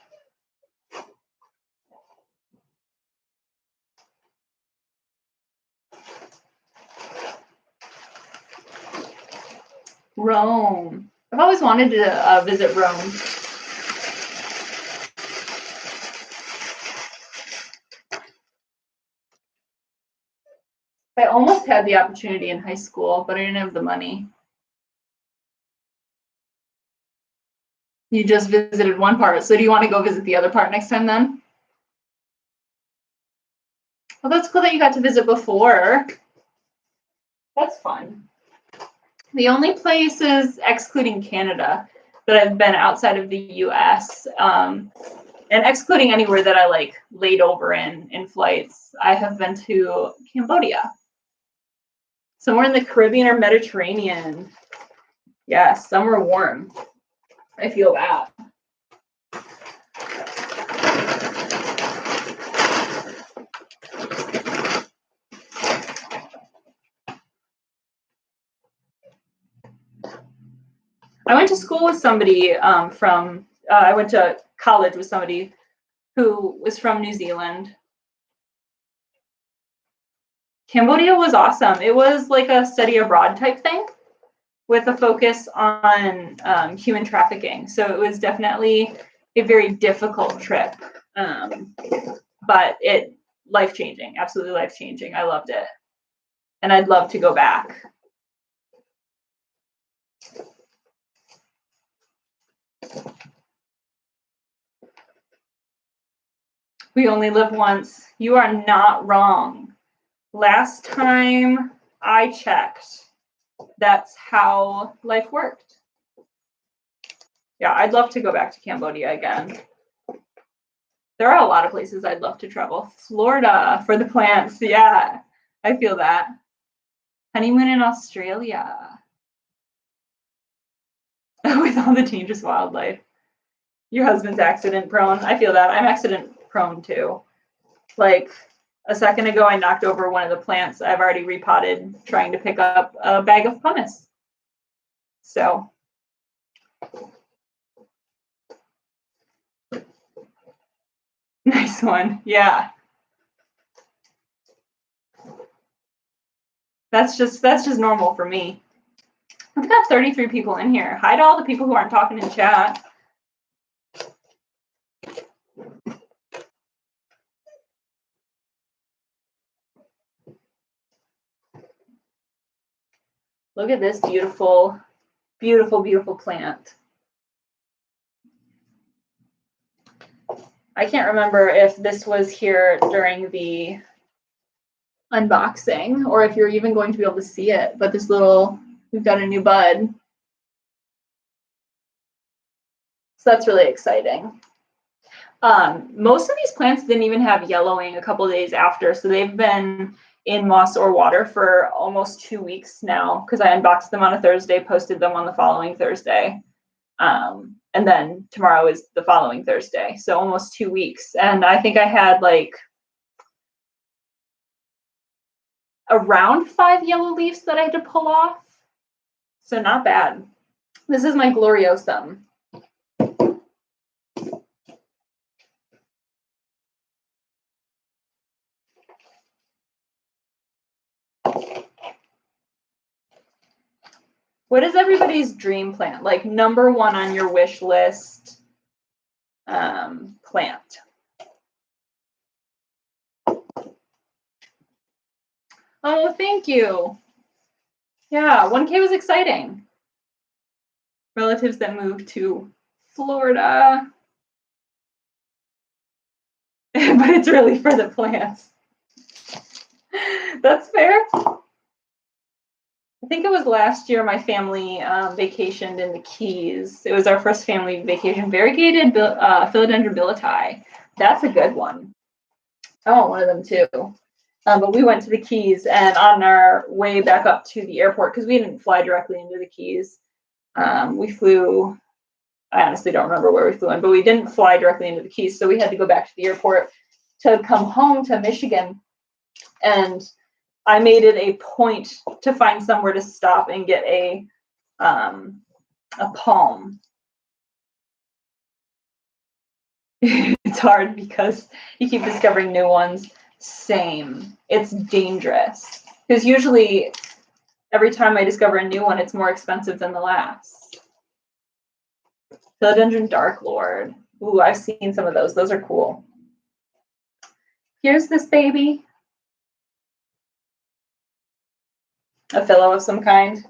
Rome. I've always wanted to visit Rome. I almost had the opportunity in high school, but I didn't have the money. You just visited one part, so do you want to go visit the other part next time then? Well, that's cool that you got to visit before. That's fun. The only places, excluding Canada, that I've been outside of the US, and excluding anywhere that I like laid over in flights, I have been to Cambodia. Somewhere in the Caribbean or Mediterranean. Yes, somewhere warm. I feel that. I went to school with somebody I went to college with somebody who was from New Zealand. Cambodia was awesome. It was like a study abroad type thing with a focus on human trafficking. So it was definitely a very difficult trip, but life-changing, absolutely life-changing. I loved it. And I'd love to go back. We only live once. You are not wrong. Last time I checked, that's how life worked. Yeah, I'd love to go back to Cambodia again. There are a lot of places I'd love to travel. Florida for the plants. Yeah, I feel that. Honeymoon in Australia. With all the dangerous wildlife. Your husband's accident prone. I feel that. I'm accident prone too. Like a second ago, I knocked over one of the plants I've already repotted trying to pick up a bag of pumice. So. Nice one. Yeah. That's just normal for me. We've got 33 people in here. Hi to all the people who aren't talking in chat. Look at this beautiful, beautiful, beautiful plant. I can't remember if this was here during the unboxing or if you're even going to be able to see it, but this little, we've got a new bud. So that's really exciting. Most of these plants didn't even have yellowing a couple of days after, so they've been in moss or water for almost 2 weeks now because I unboxed them on a Thursday, posted them on the following Thursday. And then tomorrow is the following Thursday, so almost 2 weeks. And I think I had like around 5 yellow leaves that I had to pull off. So not bad. This is my gloriosum. What is everybody's dream plant? Like number one on your wish list plant? Oh, thank you. Yeah, 1K was exciting. Relatives that moved to Florida. But it's really for the plants. That's fair. I think it was last year my family vacationed in the Keys. It was our first family vacation. Variegated Philodendron billeti. That's a good one. I want one of them too. But we went to the Keys, and on our way back up to the airport, because we didn't fly directly into the Keys, we flew, I honestly don't remember where we flew in, but we didn't fly directly into the Keys, so we had to go back to the airport to come home to Michigan. And I made it a point to find somewhere to stop and get a palm. It's hard because you keep discovering new ones. Same. It's dangerous. Because usually every time I discover a new one, it's more expensive than the last. Philodendron Dark Lord. Ooh, I've seen some of those. Those are cool. Here's this baby. A philo of some kind.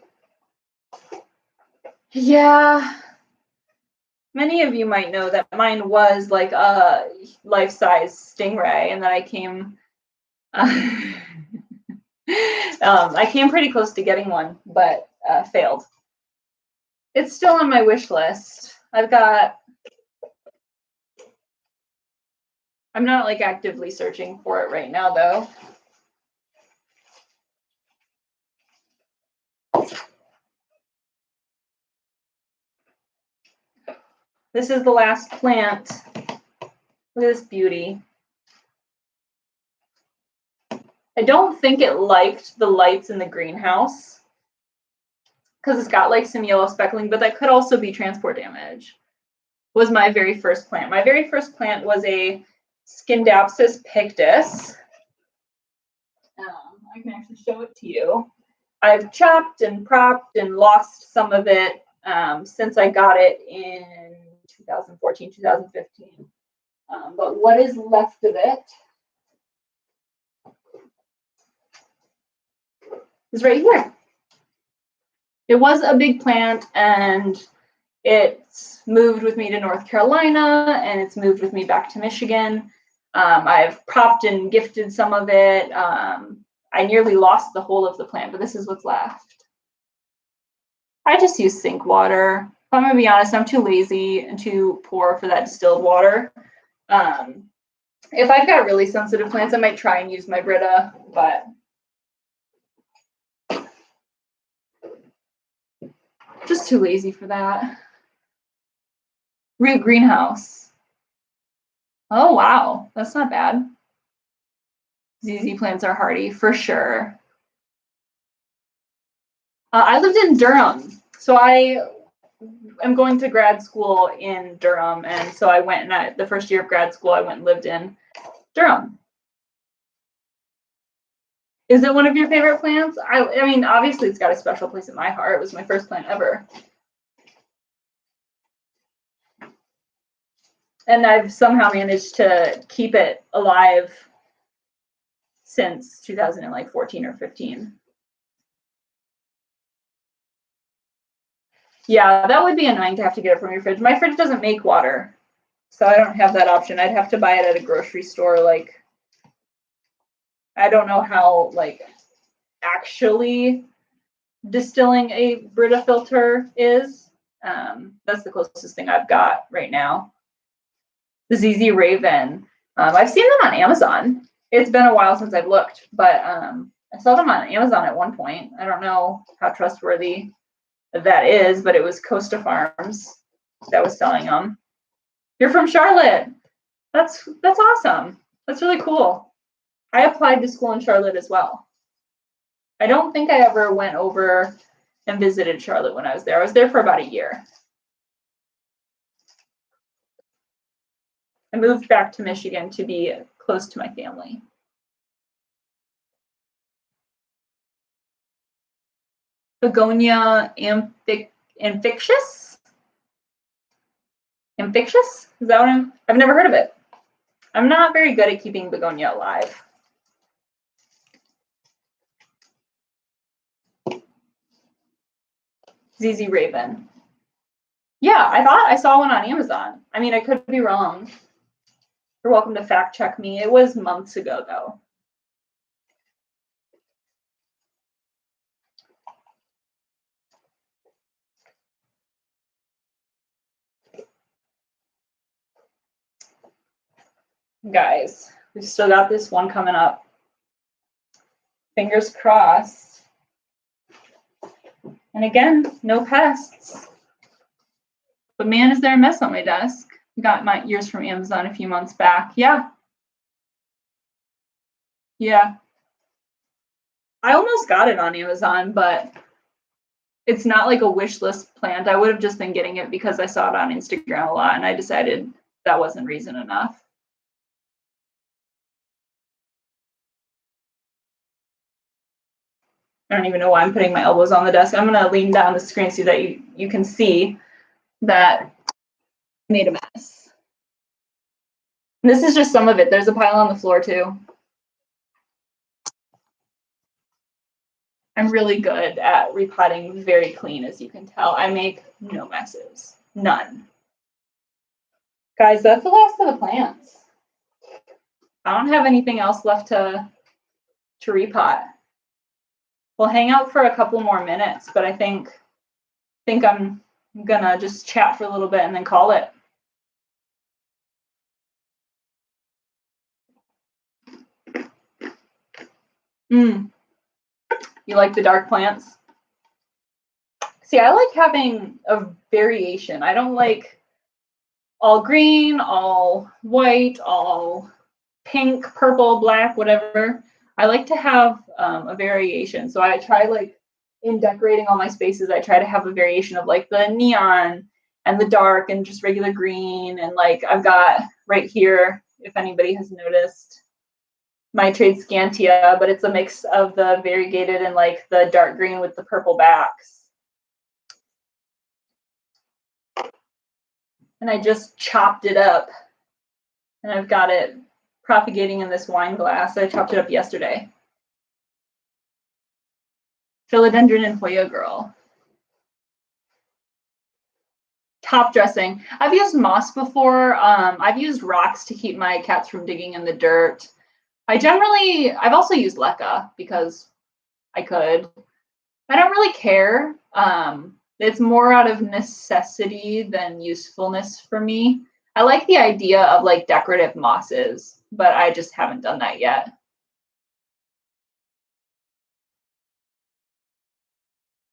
Yeah. Many of you might know that mine was like a life-size stingray, and then I came I came pretty close to getting one, but failed. It's still on my wish list. I'm not like actively searching for it right now though. This is the last plant. Look at this beauty. I don't think it liked the lights in the greenhouse because it's got like some yellow speckling, but that could also be transport damage. Was my very first plant. My very first plant was a Scindapsus pictus. I can actually show it to you. I've chopped and propped and lost some of it since I got it in 2014, 2015. But what is left of it is right here. It was a big plant, and It's moved with me to North Carolina, and it's moved with me back to Michigan. I've propped and gifted some of it. I nearly lost the whole of the plant, but this is what's left. I just use sink water. If I'm gonna be honest, I'm too lazy and too poor for that distilled water. If I've got really sensitive plants, I might try and use my Brita, but just too lazy for that. Root greenhouse. Oh, wow. That's not bad. ZZ plants are hardy for sure. I lived in Durham. So I am going to grad school in Durham. And so I went and the first year of grad school, I went and lived in Durham. Is it one of your favorite plants? I mean, obviously it's got a special place in my heart. It was my first plant ever. And I've somehow managed to keep it alive since 2014 or 15. Yeah, that would be annoying to have to get it from your fridge. My fridge doesn't make water, so I don't have that option. I'd have to buy it at a grocery store. Like, I don't know how, like, actually distilling a Brita filter is. That's the closest thing I've got right now. The ZZ Raven. I've seen them on Amazon. It's been a while since I've looked, but I saw them on Amazon at one point. I don't know how trustworthy that is, but it was Costa Farms that was selling them. You're from Charlotte. That's awesome. That's really cool. I applied to school in Charlotte as well. I don't think I ever went over and visited Charlotte when I was there. I was there for about a year. I moved back to Michigan to be close to my family. Begonia amphictious? Amphictious? Is that what I've never heard of it. I'm not very good at keeping begonia alive. ZZ Raven. Yeah, I thought I saw one on Amazon. I mean, I could be wrong. You're welcome to fact check me. It was months ago, though. Guys, we've still got this one coming up. Fingers crossed. And again, no pests. But man, is there a mess on my desk. Got my ears from Amazon a few months back. Yeah. Yeah. I almost got it on Amazon, but it's not like a wish list plant. I would have just been getting it because I saw it on Instagram a lot, and I decided that wasn't reason enough. I don't even know why I'm putting my elbows on the desk. I'm going to lean down the screen so that you can see that I made a mess. And this is just some of it. There's a pile on the floor too. I'm really good at repotting very clean, as you can tell. I make no messes. None. Guys, that's the last of the plants. I don't have anything else left to repot. We'll hang out for a couple more minutes, but I think I'm gonna just chat for a little bit and then call it. You like the dark plants? See, I like having a variation. I don't like all green, all white, all pink, purple, black, whatever. I like to have a variation. So I try, like, in decorating all my spaces, I try to have a variation of like the neon and the dark and just regular green. And like I've got right here, if anybody has noticed, my trade Scantia, but it's a mix of the variegated and like the dark green with the purple backs. And I just chopped it up and I've got it propagating in this wine glass. I chopped it up yesterday. Philodendron and Hoya girl. Top dressing. I've used moss before. I've used rocks to keep my cats from digging in the dirt. I've also used leca because I could. I don't really care. It's more out of necessity than usefulness for me. I like the idea of like decorative mosses, but I just haven't done that yet.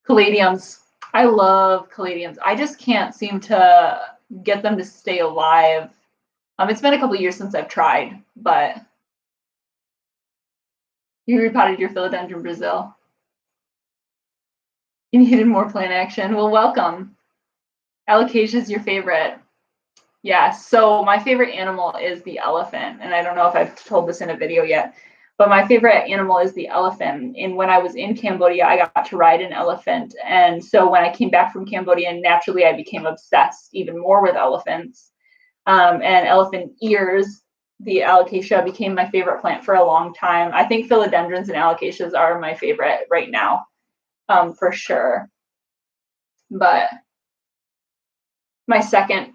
Caladiums. I love caladiums. I just can't seem to get them to stay alive. It's been a couple years since I've tried, but you repotted your philodendron Brazil. You needed more plant action. Well, welcome. Alocasia is your favorite. Yes. So my favorite animal is the elephant, and I don't know if I've told this in a video yet, but my favorite animal is the elephant. And when I was in Cambodia, I got to ride an elephant, and so when I came back from Cambodia, naturally I became obsessed even more with elephants. And elephant ears, the alocasia, became my favorite plant for a long time. I think philodendrons and alocasias are my favorite right now, for sure. But my second,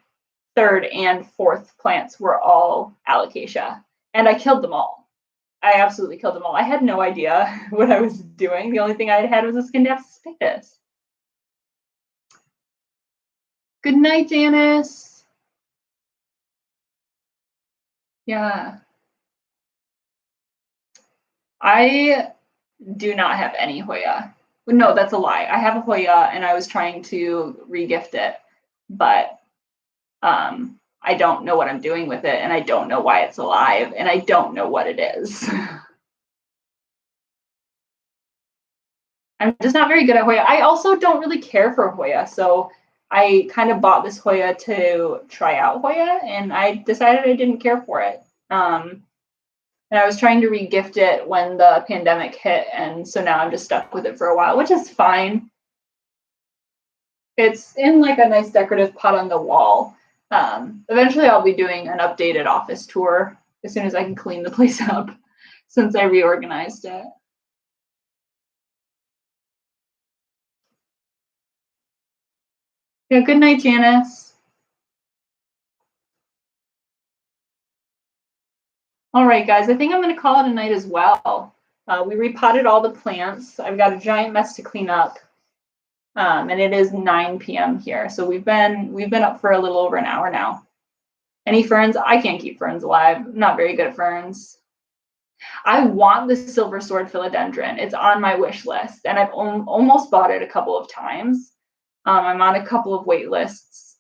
third, and fourth plants were all alocasia, and I killed them all. I absolutely killed them all. I had no idea what I was doing. The only thing I had was a Scindapsus. Good night, Janice. Yeah. I do not have any Hoya. No, that's a lie. I have a Hoya and I was trying to regift it, but I don't know what I'm doing with it, and I don't know why it's alive, and I don't know what it is. I'm just not very good at Hoya. I also don't really care for Hoya, so I kind of bought this Hoya to try out Hoya, and I decided I didn't care for it. And I was trying to regift it when the pandemic hit, and so now I'm just stuck with it for a while, which is fine. It's in like a nice decorative pot on the wall. Eventually I'll be doing an updated office tour as soon as I can clean the place up since I reorganized it. Yeah, good night, Janice. All right, guys, I think I'm going to call it a night as well. We repotted all the plants. I've got a giant mess to clean up. And it is 9 p.m. here. So we've been up for a little over an hour now. Any ferns? I can't keep ferns alive. I'm not very good at ferns. I want the silver sword philodendron. It's on my wish list, and I've almost bought it a couple of times. I'm on a couple of wait lists,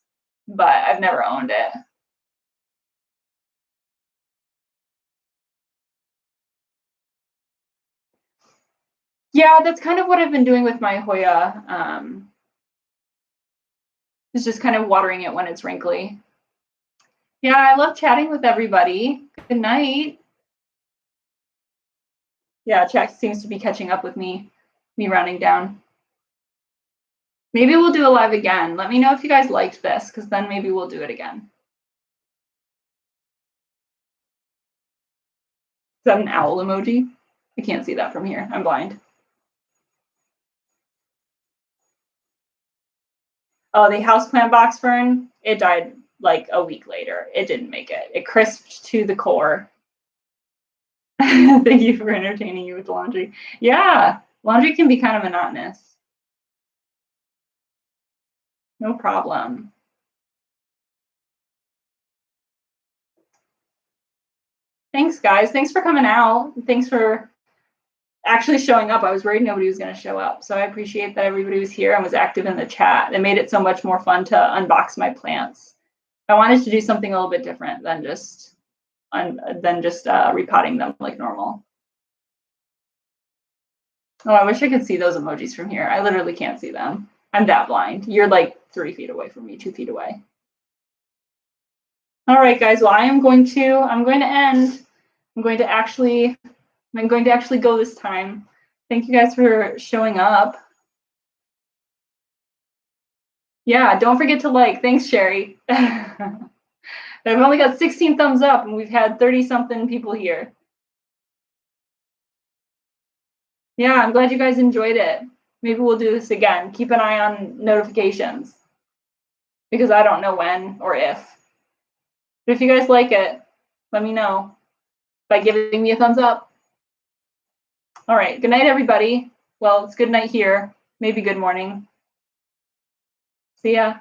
but I've never owned it. Yeah, that's kind of what I've been doing with my Hoya. It's just kind of watering it when it's wrinkly. Yeah, I love chatting with everybody. Good night. Yeah, chat seems to be catching up with me rounding down. Maybe we'll do a live again. Let me know if you guys liked this, because then maybe we'll do it again. Is that an owl emoji? I can't see that from here. I'm blind. Oh, the houseplant box fern, it died like a week later. It didn't make it. It crisped to the core. Thank you for entertaining you with laundry. Yeah, laundry can be kind of monotonous. No problem. Thanks, guys. Thanks for coming out. Thanks for actually showing up. I was worried nobody was going to show up. So I appreciate that everybody was here and was active in the chat. It made it so much more fun to unbox my plants. I wanted to do something a little bit different than just repotting them like normal. Oh, I wish I could see those emojis from here. I literally can't see them. I'm that blind. You're like 3 feet away from me, 2 feet away. All right, guys. Well, I'm going to end. I'm going to actually go this time. Thank you guys for showing up. Yeah, don't forget to like. Thanks, Sherry. I've only got 16 thumbs up, and we've had 30-something people here. Yeah, I'm glad you guys enjoyed it. Maybe we'll do this again. Keep an eye on notifications. because I don't know when or if. But if you guys like it, let me know by giving me a thumbs up. All right, good night, everybody. Well, it's good night here, maybe good morning. See ya.